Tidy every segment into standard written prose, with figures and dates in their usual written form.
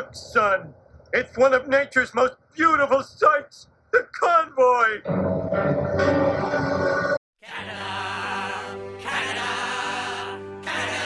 Look, son, it's one of nature's most beautiful sights, the Convoy! Canada, Canada, Canada,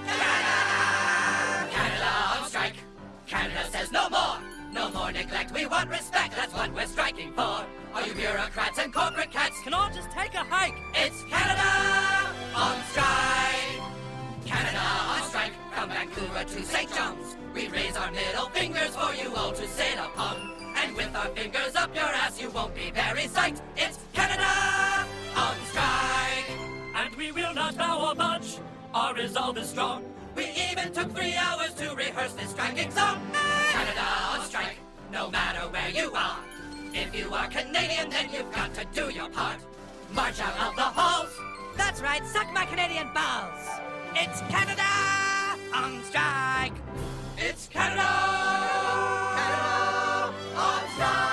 Canada, Canada on strike. Canada says no more neglect. We want respect, that's what we're striking for. All you bureaucrats and corporate cats can all just take a hike. It's Canada on strike. Canada on strike, from Vancouver to St. John's. We raise our middle fingers for you all to sit upon. And with our fingers up your ass, you won't be very psyched. It's Canada on strike. And we will not bow or budge. Our resolve is strong. We even took 3 hours to rehearse this striking song. Canada on strike, no matter where you are. If you are Canadian, then you've got to do your part. March out of the halls. That's right, suck my Canadian balls. It's Canada on strike. It's Canada, Canada on strike.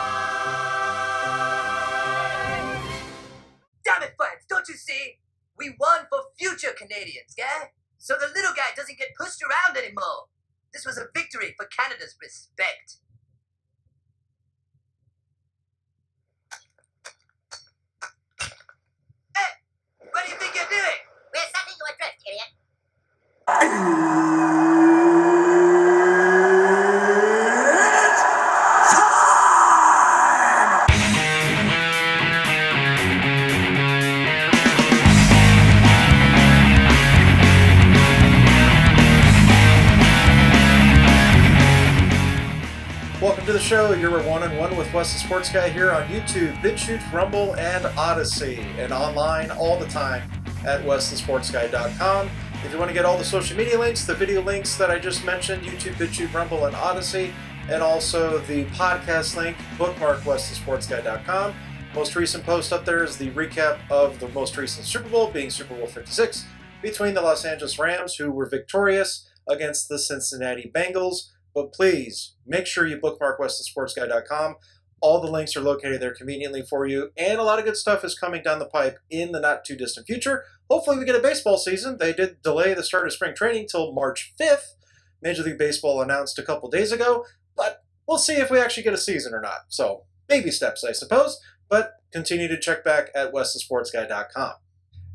Damn it, friends, don't you see? We won for future Canadians, yeah? So the little guy doesn't get pushed around anymore. This was a victory for Canada's respect. Hey, what do you think you're doing? We're setting you adrift, idiot. Welcome to the show. You're one-on-one with Wes the Sports Guy here on YouTube, BitChute, Rumble, and Odyssey, and online all the time at westhesportsguy.com. If you want to get all the social media links, the video links that I just mentioned, YouTube, BitChute, Rumble, and Odyssey, and also the podcast link, bookmark westhesportsguy.com. Most recent post up there is the recap of the most recent Super Bowl, being Super Bowl 56, between the Los Angeles Rams, who were victorious against the Cincinnati Bengals. But please, make sure you bookmark westhesportsguy.com. All the links are located there conveniently for you, and a lot of good stuff is coming down the pipe in the not-too-distant future. Hopefully we get a baseball season. They did delay the start of spring training till March 5th. Major League Baseball announced a couple days ago, but we'll see if we actually get a season or not. So, baby steps, I suppose, but continue to check back at westhesportsguy.com.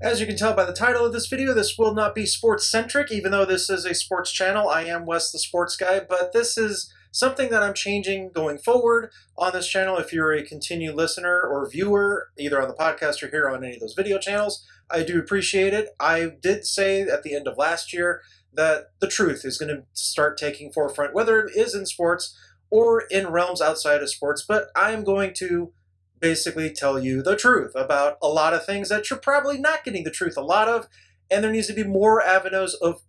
As you can tell by the title of this video, this will not be sports-centric, even though this is a sports channel. I am Wes the Sports Guy, but this is something that I'm changing going forward on this channel. If you're a continued listener or viewer, either on the podcast or here on any of those video channels, I do appreciate it. I did say at the end of last year that the truth is going to start taking forefront, whether it is in sports or in realms outside of sports, but I'm going to basically tell you the truth about a lot of things that you're probably not getting the truth a lot of, and there needs to be more avenues of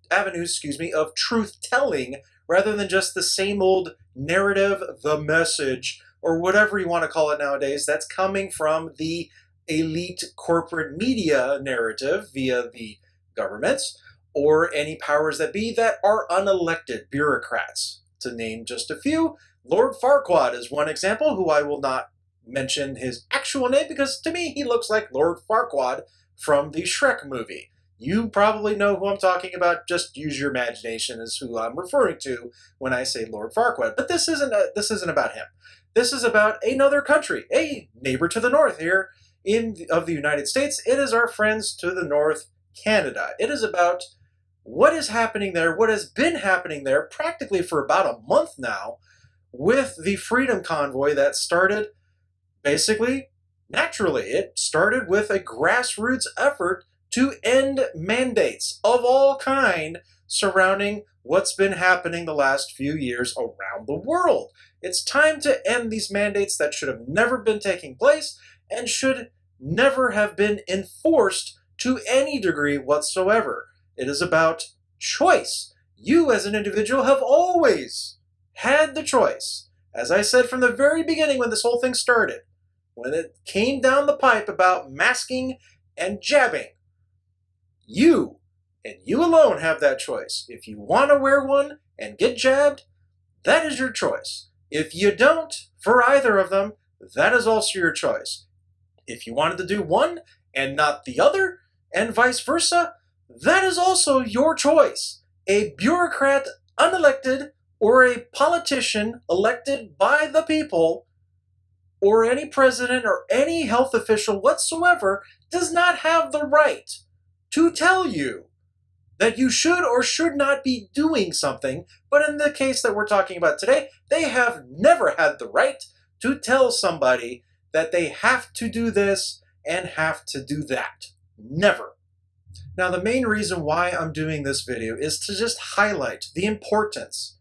truth-telling rather than just the same old narrative, the message, or whatever you want to call it nowadays, that's coming from the elite corporate media narrative via the governments or any powers that be that are unelected bureaucrats. To name just a few, Lord Farquaad is one example, who I will not mention his actual name because to me he looks like Lord Farquaad from the Shrek movie. You probably know who I'm talking about. Just use your imagination as who I'm referring to when I say Lord Farquaad. But this isn't about him. This is about another country, a neighbor to the north here of the United States. It is our friends to the north, Canada. It is about what is happening there, what has been happening there practically for about a month now with the Freedom Convoy that started basically naturally. It started with a grassroots effort to end mandates of all kind surrounding what's been happening the last few years around the world. It's time to end these mandates that should have never been taking place and should never have been enforced to any degree whatsoever. It is about choice. You as an individual have always had the choice. As I said from the very beginning when this whole thing started, when it came down the pipe about masking and jabbing, you and you alone have that choice. If you want to wear one and get jabbed, that is your choice. If you don't, for either of them, that is also your choice. If you wanted to do one and not the other, and vice versa, that is also your choice. A bureaucrat, unelected, or a politician elected by the people, or any president or any health official whatsoever does not have the right to tell you that you should or should not be doing something. But in the case that we're talking about today, they have never had the right to tell somebody that they have to do this and have to do that. Never. Now, the main reason why I'm doing this video is to just highlight the importance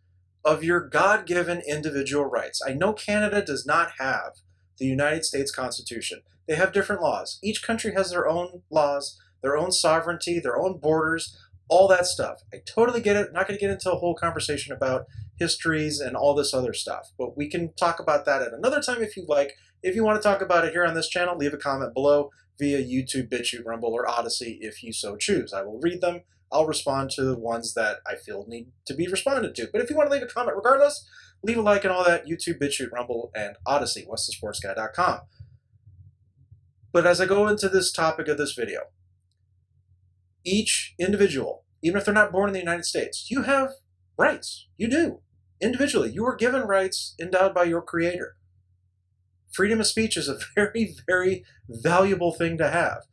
of your God-given individual rights. I know Canada does not have the United States Constitution. They have different laws. Each country has their own laws, their own sovereignty, their own borders, all that stuff. I totally get it. I'm not going to get into a whole conversation about histories and all this other stuff, but we can talk about that at another time if you'd like. If you want to talk about it here on this channel, leave a comment below via YouTube, BitChute, Rumble, or Odyssey if you so choose. I will read them. I'll respond to the ones that I feel need to be responded to. But if you want to leave a comment regardless, leave a like and all that. YouTube, BitChute, Rumble, and Odyssey, what's-the-sports-guy.com. But as I go into this topic of this video, each individual, even if they're not born in the United States, you have rights. You do. Individually, you were given rights endowed by your Creator. Freedom of speech is a very, very valuable thing to have.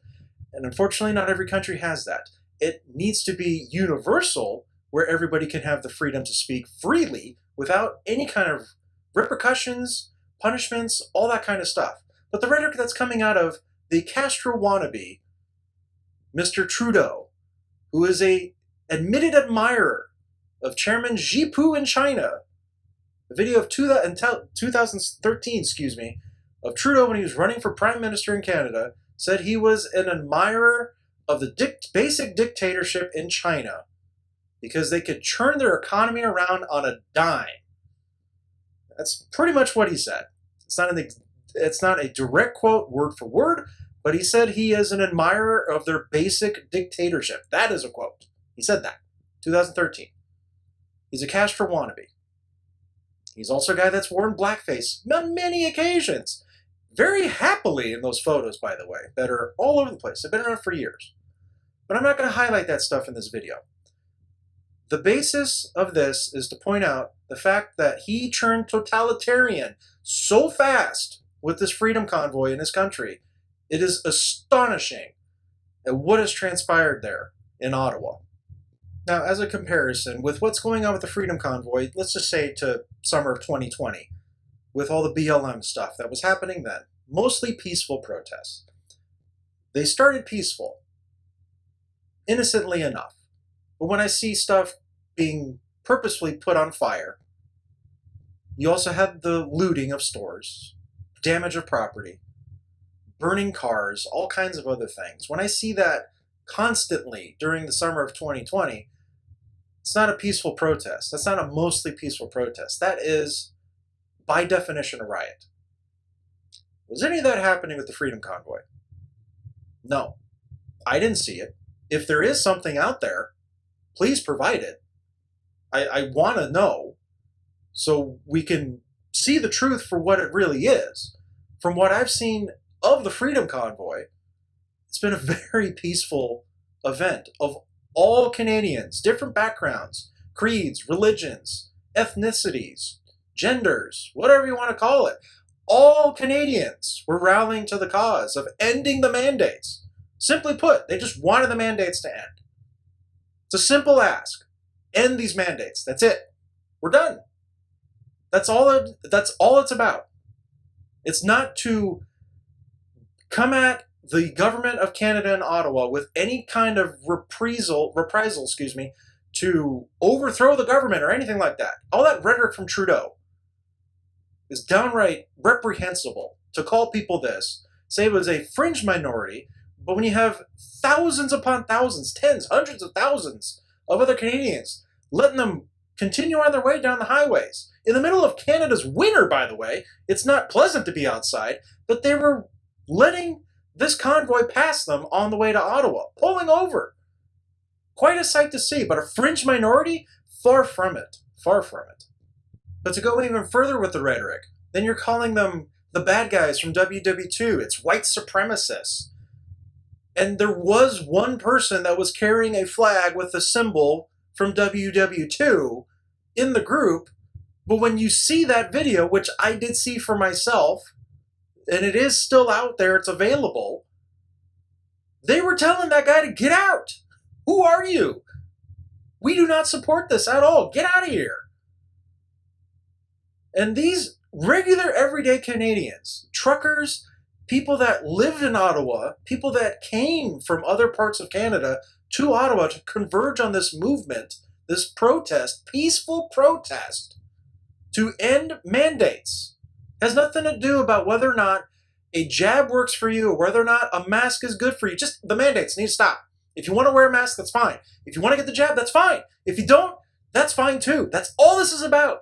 And unfortunately, not every country has that. It needs to be universal, where everybody can have the freedom to speak freely without any kind of repercussions, punishments, all that kind of stuff. But the rhetoric that's coming out of the Castro wannabe, Mr. Trudeau, who is a admitted admirer of Chairman Jipu in China, a video of 2013, of Trudeau when he was running for Prime Minister in Canada, said he was an admirer of the basic dictatorship in China because they could turn their economy around on a dime. That's pretty much what he said. It's not a direct quote word for word, but he said he is an admirer of their basic dictatorship. That is a quote. He said that, 2013. He's a Castro wannabe. He's also a guy that's worn blackface on many occasions. Very happily in those photos, by the way, that are all over the place. They've been around for years. But I'm not going to highlight that stuff in this video. The basis of this is to point out the fact that he turned totalitarian so fast with this freedom convoy in his country. It is astonishing at what has transpired there in Ottawa. Now, as a comparison with what's going on with the freedom convoy, let's just say to summer of 2020, with all the BLM stuff that was happening then, mostly peaceful protests. They started peaceful, innocently enough. But when I see stuff being purposefully put on fire, you also had the looting of stores, damage of property, burning cars, all kinds of other things. When I see that constantly during the summer of 2020, it's not a peaceful protest. That's not a mostly peaceful protest. That is, by definition, a riot. Was any of that happening with the Freedom Convoy? No. I didn't see it. If there is something out there, please provide it. I want to know so we can see the truth for what it really is. From what I've seen of the Freedom Convoy, it's been a very peaceful event of all Canadians, different backgrounds, creeds, religions, ethnicities, genders, whatever you want to call it. All Canadians were rallying to the cause of ending the mandates. Simply put, they just wanted the mandates to end. It's a simple ask. End these mandates. That's it. We're done. That's all it's about. It's not to come at the government of Canada and Ottawa with any kind of reprisal, to overthrow the government or anything like that. All that rhetoric from Trudeau is downright reprehensible. To call people this, say it was a fringe minority, but when you have thousands upon thousands, tens, hundreds of thousands of other Canadians, letting them continue on their way down the highways. In the middle of Canada's winter, by the way, it's not pleasant to be outside, but they were letting this convoy pass them on the way to Ottawa, pulling over. Quite a sight to see, but a fringe minority? Far from it. Far from it. But to go even further with the rhetoric, then you're calling them the bad guys from WW2. It's white supremacists. And there was one person that was carrying a flag with a symbol from WW2 in the group, But when you see that video, which I did see for myself, and it is still out there, it's available, they were telling that guy to get out. Who are you? We do not support this at all. Get out of here. And these regular everyday Canadians, truckers, people that lived in Ottawa, people that came from other parts of Canada to Ottawa to converge on this movement, this protest, peaceful protest to end mandates, has nothing to do about whether or not a jab works for you or whether or not a mask is good for you. Just the mandates need to stop. If you want to wear a mask, that's fine. If you want to get the jab, that's fine. If you don't, that's fine too. That's all this is about.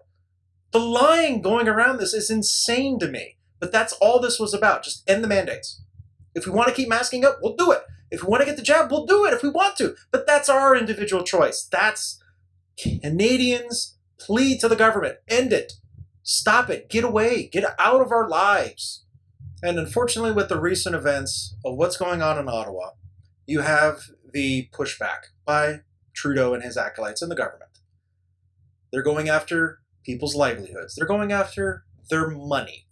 The lying going around this is insane to me. But that's all this was about. Just end the mandates. If we want to keep masking up, we'll do it. If we want to get the jab, we'll do it if we want to. But that's our individual choice. That's Canadians' plea to the government. End it. Stop it. Get away. Get out of our lives. And unfortunately, with the recent events of what's going on in Ottawa, you have the pushback by Trudeau and his acolytes in the government. They're going after people's livelihoods. They're going after their money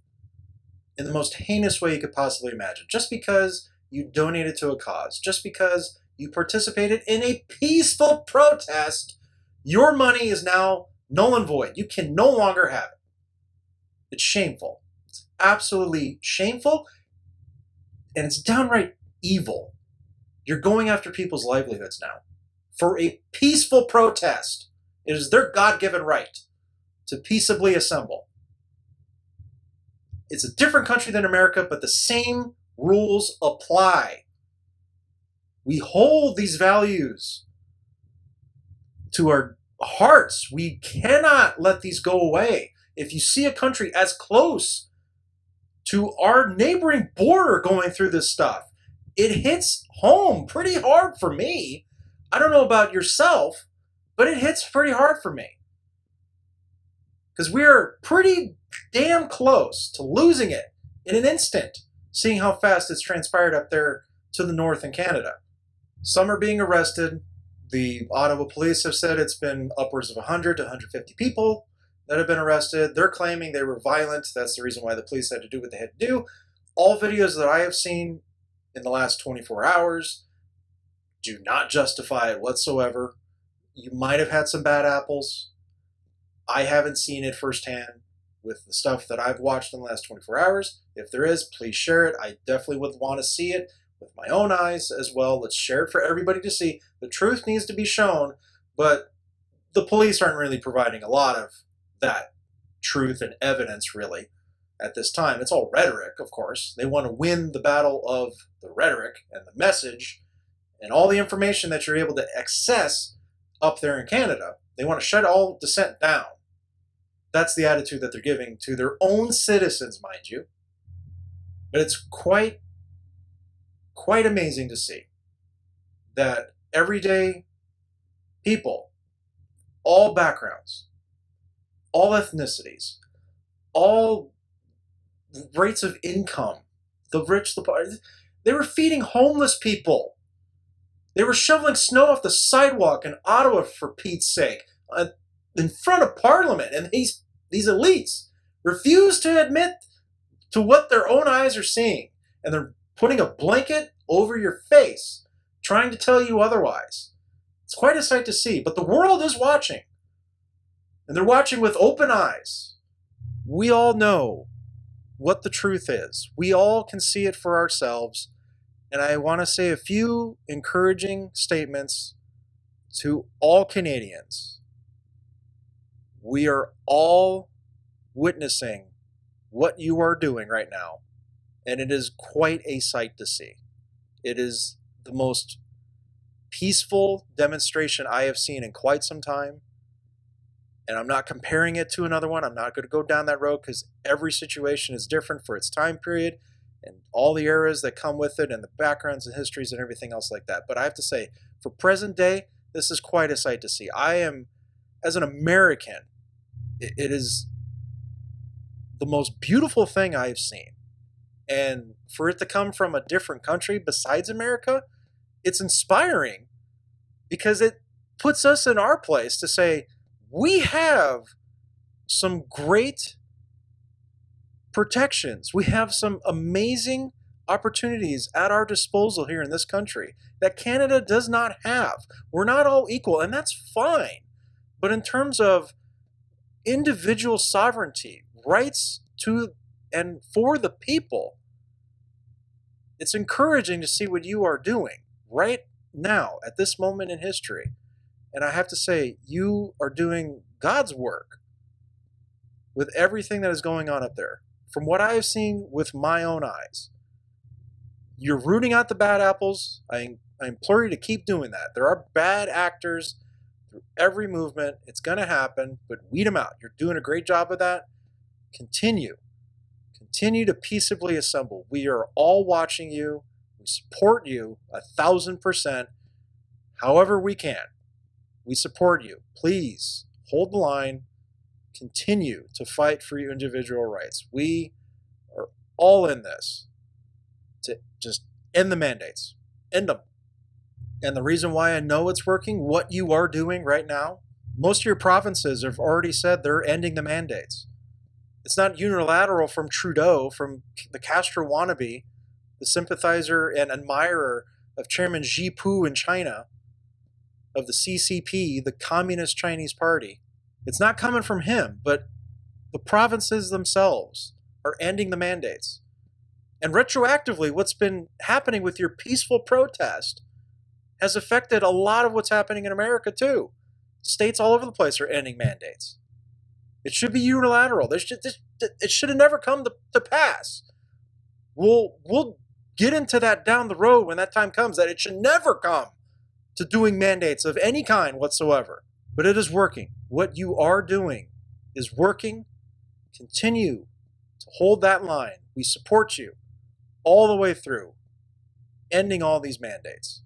in the most heinous way you could possibly imagine. Just because you donated to a cause, just because you participated in a peaceful protest, your money is now null and void. You can no longer have it. It's shameful. It's absolutely shameful, and it's downright evil. You're going after people's livelihoods now for a peaceful protest. It is their God-given right to peaceably assemble. It's a different country than America, but the same rules apply. We hold these values to our hearts. We cannot let these go away. If you see a country as close to our neighboring border going through this stuff, it hits home pretty hard for me. I don't know about yourself, but it hits pretty hard for me. Because we're pretty damn close to losing it in an instant, seeing how fast it's transpired up there to the north in Canada. Some are being arrested. The Ottawa police have said it's been upwards of 100 to 150 people that have been arrested. They're claiming they were violent. That's the reason why the police had to do what they had to do. All videos that I have seen in the last 24 hours do not justify it whatsoever. You might have had some bad apples. I haven't seen it firsthand with the stuff that I've watched in the last 24 hours. If there is, please share it. I definitely would want to see it with my own eyes as well. Let's share it for everybody to see. The truth needs to be shown, but the police aren't really providing a lot of that truth and evidence really at this time. It's all rhetoric, of course. They want to win the battle of the rhetoric and the message and all the information that you're able to access up there in Canada. They want to shut all dissent down. That's the attitude that they're giving to their own citizens, mind you. But it's quite amazing to see that everyday people, all backgrounds, all ethnicities, all rates of income, the rich, the poor, they were feeding homeless people. They were shoveling snow off the sidewalk in Ottawa, for Pete's sake, in front of Parliament. And these elites refuse to admit to what their own eyes are seeing. And they're putting a blanket over your face, trying to tell you otherwise. It's quite a sight to see. But the world is watching. And they're watching with open eyes. We all know what the truth is. We all can see it for ourselves. And I want to say a few encouraging statements to all Canadians. We are all witnessing what you are doing right now, and it is quite a sight to see. It is the most peaceful demonstration I have seen in quite some time, and I'm not comparing it to another one. I'm not going to go down that road because every situation is different for its time period and all the eras that come with it and the backgrounds and histories and everything else like that. But I have to say, for present day, this is quite a sight to see. I am, as an American, it is the most beautiful thing I've seen. And for it to come from a different country besides America, it's inspiring because it puts us in our place to say, we have some great protections. We have some amazing opportunities at our disposal here in this country that Canada does not have. We're not all equal, and that's fine. But in terms of individual sovereignty, rights to and for the people, it's encouraging to see what you are doing right now at this moment in history. And I have to say, you are doing God's work with everything that is going on up there. From what I have seen with my own eyes, you're rooting out the bad apples. I implore you to keep doing that. There are bad actors through every movement. It's going to happen, but weed them out. You're doing a great job of that. Continue to peaceably assemble. We are all watching you. We support you 1,000%. However we can, we support you. Please hold the line. Continue to fight for your individual rights. We are all in this to just end the mandates. End them. And the reason why I know it's working, what you are doing right now, most of your provinces have already said they're ending the mandates. It's not unilateral from Trudeau, from the Castro wannabe, the sympathizer and admirer of Chairman Xi Pu in China, of the CCP, the Communist Chinese Party. It's not coming from him, but the provinces themselves are ending the mandates. And retroactively, what's been happening with your peaceful protest has affected a lot of what's happening in America too. States all over the place are ending mandates. It should be unilateral. It should have never come to pass. We'll get into that down the road when that time comes, that it should never come to doing mandates of any kind whatsoever. But it is working. What you are doing is working. Continue to hold that line. We support you all the way through, ending all these mandates.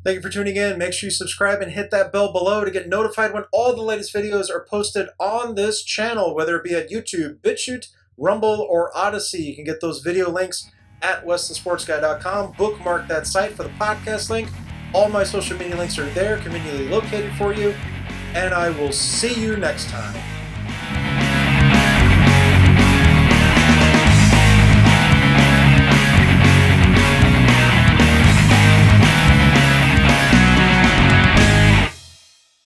Thank you for tuning in. Make sure you subscribe and hit that bell below to get notified when all the latest videos are posted on this channel, whether it be at YouTube, BitChute, Rumble, or Odyssey. You can get those video links at westonsportsguy.com. Bookmark that site for the podcast link. All my social media links are there, conveniently located for you. And I will see you next time.